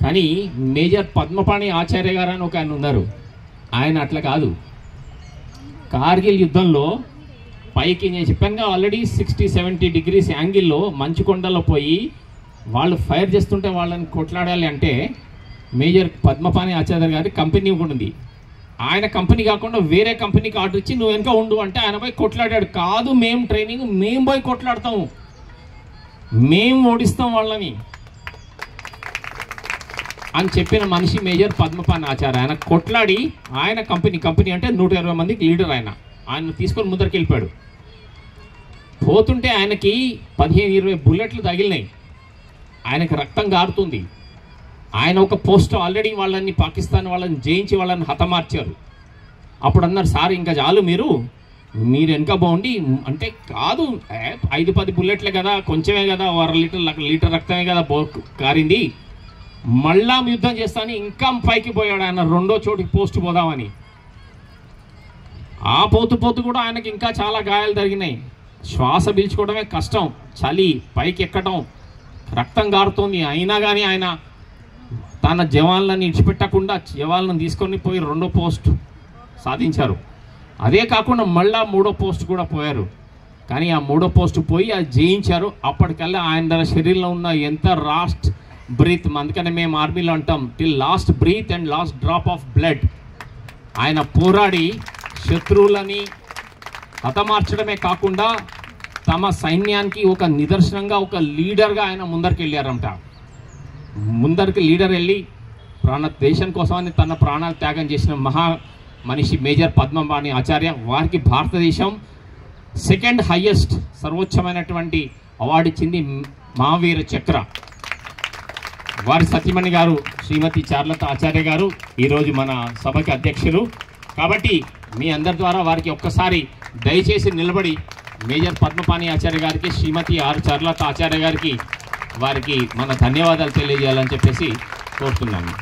కానీ మేజర్ పద్మపాణి ఆచార్య గారు అని ఒక ఆయన ఉన్నారు. ఆయన అట్లా కాదు. కార్గిల్ యుద్ధంలో పైకి నేను చెప్పానుగా ఆల్రెడీ 60-70 degrees యాంగిల్లో మంచు కొండలో పోయి వాళ్ళు ఫైర్ చేస్తుంటే వాళ్ళని కొట్లాడాలి అంటే మేజర్ పద్మపాణి ఆచార్య గారి కంపెనీ కూడా ఉంది. ఆయన కంపెనీ కాకుండా వేరే కంపెనీకి ఆర్డర్ ఇచ్చి నువ్వు వెనక ఉండు అంటే ఆయన పోయి కొట్లాడాడు. కాదు మేము ట్రైనింగ్ మేము పోయి కొట్లాడతాము, మేము ఓడిస్తాం వాళ్ళని అని చెప్పిన మనిషి మేజర్ పద్మపాణి ఆచార్య. ఆయన కొట్లాడి ఆయన కంపెనీ అంటే 120 మందికి లీడర్. ఆయన తీసుకొని ముందరికి వెళ్ళిపోయాడు. పోతుంటే ఆయనకి 15-20 బుల్లెట్లు తగిలినాయి. ఆయనకి రక్తం గారుతుంది. ఆయన ఒక పోస్ట్ ఆల్రెడీ వాళ్ళని పాకిస్తాన్ వాళ్ళని జయించి వాళ్ళని హతమార్చారు. అప్పుడు అన్నారు, సార్ ఇంకా చాలు మీరు వెనక బాగుండి అంటే కాదు 5-10 బుల్లెట్లే కదా, కొంచెమే కదా, 1 లీటర్ రక్తమే కదా కారింది, మళ్ళా యుద్ధం చేస్తాను ఇంకా పైకి పోయాడు ఆయన. రెండో చోటికి పోస్ట్ పోదామని ఆ పోతూ కూడా ఆయనకి ఇంకా చాలా గాయాలు జరిగినాయి. శ్వాస పీల్చుకోవడమే కష్టం, చలి, పైకి ఎక్కడం, రక్తం గారుతోంది. అయినా కానీ ఆయన తన జవాన్లను ఇడిచిపెట్టకుండా జవాన్లను తీసుకొని పోయి రెండో పోస్ట్ సాధించారు. అదే కాకుండా మళ్ళా 3వ పోస్ట్ కూడా పోయారు. కానీ ఆ 3వ పోస్ట్ పోయి అది జయించారు. అప్పటికల్లా ఆయన శరీరంలో ఉన్న ఎంత లాస్ట్ బ్రీత్, అందుకనే మేము ఆర్మీలో అంటాం till last breath and last drop of blood. ఆయన పోరాడి శత్రువులని హతమార్చడమే కాకుండా తమ సైన్యానికి ఒక నిదర్శనంగా ఒక లీడర్గా ఆయన ముందరికి వెళ్ళారంట. ముందరికి లీడర్ వెళ్ళి దేశం కోసమని తన ప్రాణాలు త్యాగం చేసిన మహా మనిషి మేజర్ పద్మపాణి ఆచార్య. వారికి భారతదేశం 2nd హైయెస్ట్ సర్వోచ్చమైనటువంటి అవార్డు ఇచ్చింది మహావీర చక్ర. వారి సతీమణి గారు శ్రీమతి చార్లత ఆచార్య గారు ఈరోజు మన సభకి అధ్యక్షులు. కాబట్టి మీ అందరి ద్వారా వారికి ఒక్కసారి దయచేసి నిలబడి మేజర్ పద్మపాణి ఆచార్య గారికి, శ్రీమతి చార్లత ఆచార్య గారికి వారికి మన ధన్యవాదాలు తెలియజేయాలని చెప్పేసి కోరుతున్నాను.